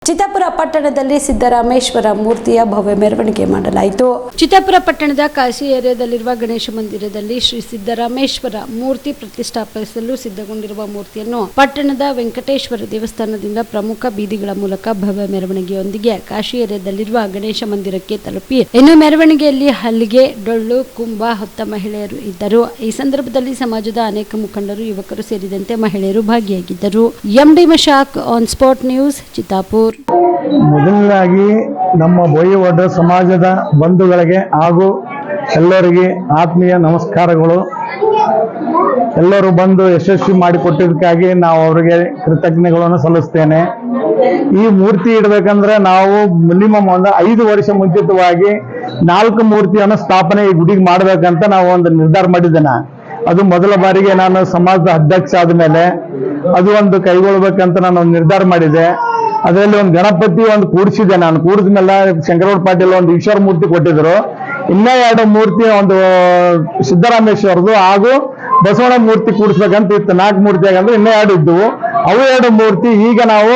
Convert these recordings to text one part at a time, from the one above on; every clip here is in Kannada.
ಚಿತ್ತಾಪುರ ಪಟ್ಟಣದಲ್ಲಿ ಸಿದ್ದರಾಮೇಶ್ವರ ಮೂರ್ತಿಯ ಭವ್ಯ ಮೆರವಣಿಗೆ ಮಾಡಲಾಯಿತು. ಚಿತ್ತಾಪುರ ಪಟ್ಟಣದ ಕಾಶಿ ಏರಿಯಾದಲ್ಲಿರುವ ಗಣೇಶ ಮಂದಿರದಲ್ಲಿ ಶ್ರೀ ಸಿದ್ದರಾಮೇಶ್ವರ ಮೂರ್ತಿ ಪ್ರತಿಷ್ಠಾಪಿಸಲು ಸಿದ್ಧಗೊಂಡಿರುವ ಮೂರ್ತಿಯನ್ನು ಪಟ್ಟಣದ ವೆಂಕಟೇಶ್ವರ ದೇವಸ್ಥಾನದಿಂದ ಪ್ರಮುಖ ಬೀದಿಗಳ ಮೂಲಕ ಭವ್ಯ ಮೆರವಣಿಗೆಯೊಂದಿಗೆ ಕಾಶಿ ಏರಿಯಾದಲ್ಲಿರುವ ಗಣೇಶ ಮಂದಿರಕ್ಕೆ ತಲುಪಿ ಇನ್ನು ಮೆರವಣಿಗೆಯಲ್ಲಿ ಹಲ್ಲಿಗೆ, ಡೊಳ್ಳು, ಕುಂಭ ಹೊತ್ತ ಮಹಿಳೆಯರು ಇದ್ದರು. ಈ ಸಂದರ್ಭದಲ್ಲಿ ಸಮಾಜದ ಅನೇಕ ಮುಖಂಡರು, ಯುವಕರು ಸೇರಿದಂತೆ ಮಹಿಳೆಯರು ಭಾಗಿಯಾಗಿದ್ದರು. MD Mashak on spot news, Chittapur. ಮೊದಲನೇದಾಗಿ ನಮ್ಮ ಬೋಯಿವಾಡ ಸಮಾಜದ ಬಂಧುಗಳಿಗೆ ಹಾಗೂ ಎಲ್ಲರಿಗೆ ಆತ್ಮೀಯ ನಮಸ್ಕಾರಗಳು. ಎಲ್ಲರೂ ಬಂದು ಯಶಸ್ವಿ ಮಾಡಿಕೊಟ್ಟಿದ್ದಕ್ಕಾಗಿ ನಾವು ಅವರಿಗೆ ಕೃತಜ್ಞತೆಗಳನ್ನು ಸಲ್ಲಿಸ್ತೇನೆ. ಈ ಮೂರ್ತಿ ಇಡಬೇಕಂದ್ರೆ ನಾವು ಮಿನಿಮಮ್ ಒಂದು 5 ವರ್ಷ ಮುಂಚಿತವಾಗಿ 4 ಮೂರ್ತಿಯನ್ನು ಸ್ಥಾಪನೆ ಈ ಗುಡಿಗೆ ಮಾಡ್ಬೇಕಂತ ನಾವು ಒಂದು ನಿರ್ಧಾರ ಮಾಡಿದ್ದೇನೆ. ಅದು ಮೊದಲ ಬಾರಿಗೆ ನಾನು ಸಮಾಜದ ಅಧ್ಯಕ್ಷ ಆದ್ಮೇಲೆ ಅದು ಒಂದು ಕೈಗೊಳ್ಬೇಕಂತ ನಾನು ಒಂದು ನಿರ್ಧಾರ ಮಾಡಿದೆ. ಅದರಲ್ಲಿ ಒಂದು ಗಣಪತಿ ಒಂದು ಕೂಡಿಸಿದೆ. ನಾನು ಕೂಡಿದ್ಮೇಲೆ ಶಂಕರಗೌಡ ಪಾಟೀಲ್ ಒಂದು ಈಶ್ವರ ಮೂರ್ತಿ ಕೊಟ್ಟಿದ್ರು. ಇನ್ನೂ 2 ಮೂರ್ತಿ, ಒಂದು ಸಿದ್ದರಾಮೇಶ್ವರದು ಹಾಗೂ ಬಸವಣ್ಣ ಮೂರ್ತಿ ಕೂಡಿಸ್ಬೇಕಂತ ಇತ್ತು. 4 ಮೂರ್ತಿ ಆಗಂದ್ರೆ ಇನ್ನೂ 2 ಇದ್ದವು. ಅವು 2 ಮೂರ್ತಿ ಈಗ ನಾವು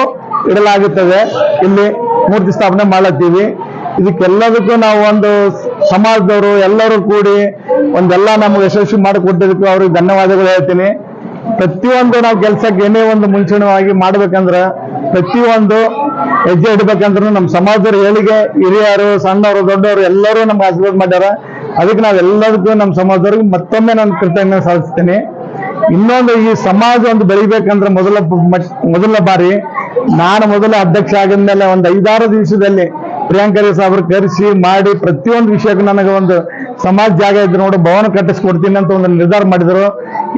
ಇಡಲಾಗುತ್ತದೆ. ಇಲ್ಲಿ ಮೂರ್ತಿ ಸ್ಥಾಪನೆ ಮಾಡತ್ತೀವಿ. ಇದಕ್ಕೆಲ್ಲದಕ್ಕೂ ನಾವು ಒಂದು ಸಮಾಜದವರು ಎಲ್ಲರೂ ಕೂಡಿ ಒಂದೆಲ್ಲ ನಮ್ಗೆ ಯಶಸ್ವಿ ಮಾಡಿಕೊಟ್ಟಿದ್ದಕ್ಕೂ ಅವ್ರಿಗೆ ಧನ್ಯವಾದಗಳು ಹೇಳ್ತೀನಿ. ಪ್ರತಿಯೊಂದು ನಾವು ಕೆಲಸಕ್ಕೆ ಏನೇ ಒಂದು ಮುಂಚೂಣವಾಗಿ ಮಾಡ್ಬೇಕಂದ್ರೆ ಪ್ರತಿಯೊಂದು ಹೆಜ್ಜೆ ಇಡ್ಬೇಕಂದ್ರೂ ನಮ್ಮ ಸಮಾಜದವ್ರ ಹೇಳಿಗೆ ಹಿರಿಯರು, ಸಣ್ಣವರು, ದೊಡ್ಡವರು ಎಲ್ಲರೂ ನಮ್ಗೆ ಆಶೀರ್ವಾದ ಮಾಡ್ಯಾರ. ಅದಕ್ಕೆ ನಾವೆಲ್ಲದಕ್ಕೂ ನಮ್ಮ ಸಮಾಜದವ್ರಿಗೆ ಮತ್ತೊಮ್ಮೆ ನಾನು ಕೃತಜ್ಞತೆ ಸಲ್ಲಿಸ್ತೀನಿ. ಇನ್ನೊಂದು, ಈ ಸಮಾಜ ಒಂದು ಬೆಳಿಬೇಕಂದ್ರೆ ಮೊದಲ ಬಾರಿ ನಾನು ಮೊದಲ ಅಧ್ಯಕ್ಷ ಆಗಿದ್ಮೇಲೆ ಒಂದು 5-6 ದಿವಸದಲ್ಲಿ ಪ್ರಿಯಾಂಕರಿ ಸಾಬ್ರು ಕರೆಸಿ ಮಾಡಿ ಪ್ರತಿಯೊಂದು ವಿಷಯಕ್ಕೂ ನನಗೆ ಒಂದು ಸಮಾಜ ಜಾಗ ಇದ್ರೆ ನೋಡಿ ಭವನ ಕಟ್ಟಿಸ್ಕೊಡ್ತೀನಿ ಅಂತ ಒಂದು ನಿರ್ಧಾರ ಮಾಡಿದ್ರು.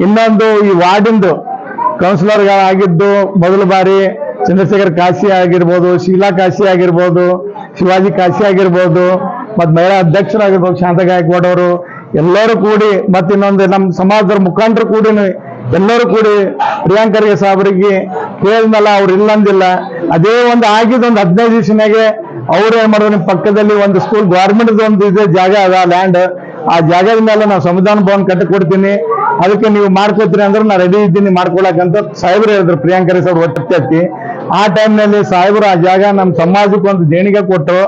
ಇನ್ನೊಂದು, ಈ ವಾರ್ಡಿಂದು ಕೌನ್ಸಿಲರ್ಗಳಾಗಿದ್ದು ಮೊದಲ ಬಾರಿ ಚಂದ್ರಶೇಖರ್ ಕಾಶಿ ಆಗಿರ್ಬೋದು, ಶೀಲಾ ಕಾಶಿ ಆಗಿರ್ಬೋದು, ಶಿವಾಜಿ ಕಾಶಿ ಆಗಿರ್ಬೋದು, ಮತ್ತು ಮಹಿಳಾ ಅಧ್ಯಕ್ಷರಾಗಿರ್ಬೋದು ಶಾಂತ ಗಾಯಕ್ವಾಡ್ ಅವರು ಎಲ್ಲರೂ ಕೂಡಿ, ಮತ್ತು ಇನ್ನೊಂದು ನಮ್ಮ ಸಮಾಜದ ಮುಖಂಡರು ಕೂಡಿ ಎಲ್ಲರೂ ಕೂಡಿ ಪ್ರಿಯಾಂಕರಿಗೆ ಸಾಬ್ರಿಗೆ ಕೇಳಿದ್ಮೇಲೆ ಅವ್ರು ಇಲ್ಲಂದಿಲ್ಲ. ಅದೇ ಒಂದು ಆಗಿದ್ದೊಂದು 15 ದಿವಸನಾಗೆ ಅವ್ರು ಏನ್ ಮಾಡೋದು, ನಿಮ್ಮ ಪಕ್ಕದಲ್ಲಿ ಒಂದು ಸ್ಕೂಲ್ ಗೌರ್ಮೆಂಟ್ ಒಂದು ಇದೆ ಜಾಗ ಅದ ಲ್ಯಾಂಡ್, ಆ ಜಾಗದ ಮೇಲೆ ನಾವು ಸಂವಿಧಾನ ಭವನ ಕಟ್ಟಿಕೊಡ್ತೀನಿ, ಅದಕ್ಕೆ ನೀವು ಮಾಡ್ಕೋತೀರಿ ಅಂದ್ರೆ ನಾನು ರೆಡಿ ಇದ್ದೀನಿ ಮಾಡ್ಕೊಳಕಂತ ಸಾಹೇಬ್ರು ಹೇಳಿದ್ರು. ಪ್ರಿಯಾಂಕರಿ ಸಾಬ್ರು ಒಟ್ಟಿ ಆ ಟೈಮ್ನಲ್ಲಿ ಸಾಹೇಬ್ರು ಆ ಜಾಗ ನಮ್ಮ ಸಮಾಜಕ್ಕೆ ಒಂದು ದೇಣಿಗೆ ಕೊಟ್ಟರು.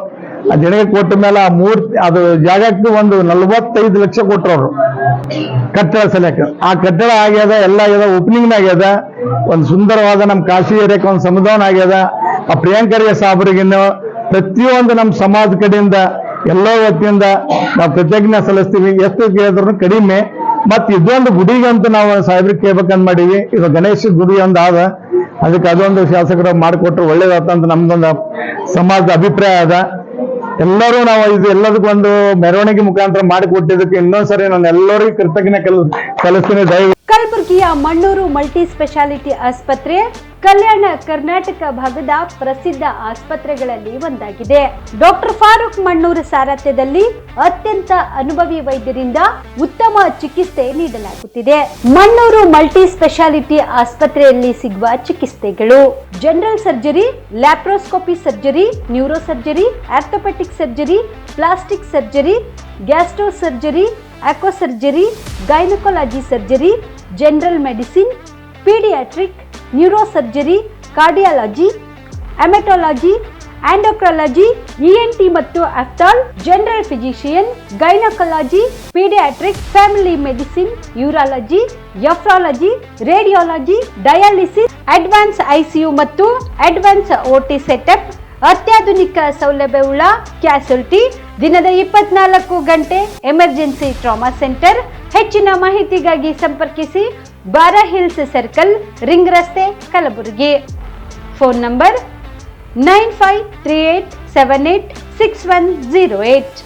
ಆ ದೇಣಿಗೆ ಕೊಟ್ಟ ಮೇಲೆ ಆ ಮೂರ್ತಿ ಅದು ಜಾಗಕ್ಕೆ ಒಂದು 45 ಲಕ್ಷ ಕೊಟ್ಟರು ಅವರು ಕಟ್ಟಡ ಸಲಕ್ಕೆ. ಆ ಕಟ್ಟಡ ಆಗ್ಯದ, ಎಲ್ಲ ಆಗ್ಯದ, ಓಪನಿಂಗ್ ಆಗ್ಯದ. ಒಂದು ಸುಂದರವಾದ ನಮ್ಮ ಕಾಶಿ ಏರಿಯಾಕ್ಕೆ ಒಂದು ಸಂವಿಧಾನ ಆಗ್ಯದ. ಆ ಪ್ರಿಯಾಂಕರಿಗೆ ಸಾಬ್ರಿಗಿನ್ನು ಪ್ರತಿಯೊಂದು ನಮ್ಮ ಸಮಾಜ ಕಡೆಯಿಂದ ಎಲ್ಲ ವತಿಯಿಂದ ನಾವು ಕೃತಜ್ಞತೆ ಸಲ್ಲಿಸ್ತೀವಿ. ಎಷ್ಟು ಕೇಳಿದ್ರು ಕಡಿಮೆ. ಮತ್ತು ಇದೊಂದು ಗುಡಿಗಂತೂ ನಾವು ಸಾಹೇಬ್ರಿಗೆ ಕೇಳ್ಬೇಕಂತ ಮಾಡೀವಿ. ಇದು ಗಣೇಶ ಗುಡಿ ಒಂದು ಆದ, ಅದಕ್ಕೆ ಅದೊಂದು ಶಾಸಕರು ಮಾಡಿಕೊಟ್ರು ಒಳ್ಳೇದಾಗ್ತಂತ ನಮ್ದೊಂದು ಸಮಾಜದ ಅಭಿಪ್ರಾಯ ಅದ. ಎಲ್ಲರೂ ನಾವು ಇದು ಎಲ್ಲದಕ್ಕೊಂದು ಮೆರವಣಿಗೆ ಮುಖಾಂತರ ಮಾಡಿಕೊಟ್ಟಿದ್ದಕ್ಕೆ ಇನ್ನೊಂದ್ಸರಿ ನಾನು ಎಲ್ಲರಿಗೂ ಕೃತಜ್ಞತೆ ಸಲ್ಲಿಸ್ತೀನಿ. ದಯವಿಟ್ಟು ಕಲಬುರಗಿಯ ಮಣ್ಣೂರು ಮಲ್ಟಿ ಸ್ಪೆಷಾಲಿಟಿ ಆಸ್ಪತ್ರೆ ಕಲ್ಯಾಣ ಕರ್ನಾಟಕ ಭಾಗದ ಪ್ರಸಿದ್ಧ ಆಸ್ಪತ್ರೆಗಳಲ್ಲಿ ಒಂದಾಗಿದೆ. ಡಾಕ್ಟರ್ ಫಾರೂಕ್ ಮಣ್ಣೂರು ಸಾರಥ್ಯದಲ್ಲಿ ಅತ್ಯಂತ ಅನುಭವಿ ವೈದ್ಯರಿಂದ ಉತ್ತಮ ಚಿಕಿತ್ಸೆ ನೀಡಲಾಗುತ್ತಿದೆ. ಮಣ್ಣೂರು ಮಲ್ಟಿ ಸ್ಪೆಷಾಲಿಟಿ ಆಸ್ಪತ್ರೆಯಲ್ಲಿ ಸಿಗುವ ಚಿಕಿತ್ಸೆಗಳು: general surgery, laparoscopy surgery, neuro surgery, orthopaedic surgery, plastic surgery, gastro surgery, aqua surgery, gynaecology surgery, general medicine, paediatric, neuro surgery, cardiology, haematology, endocrinology, ENT ಮತ್ತು ophthal, general physician, gynaecology, paediatric, family medicine, urology, nephrology, radiology, dialysis, advance ICU ಮತ್ತು ಅಡ್ವಾನ್ಸ್ OT ಸೆಟಪ್, ಅತ್ಯಾಧುನಿಕ ಸೌಲಭ್ಯವುಳ್ಳ ಕ್ಯಾಸುಲಿಟಿ, ದಿನದ 24 ಗಂಟೆ ಎಮರ್ಜೆನ್ಸಿ ಟ್ರಾಮಾ ಸೆಂಟರ್. ಹೆಚ್ಚಿನ ಮಾಹಿತಿಗಾಗಿ ಸಂಪರ್ಕಿಸಿ ಬಾರಾ ಹಿಲ್ಸ್ ಸರ್ಕಲ್, ರಿಂಗ್ ರಸ್ತೆ, ಕಲಬುರಗಿ. Phone number 9538786108.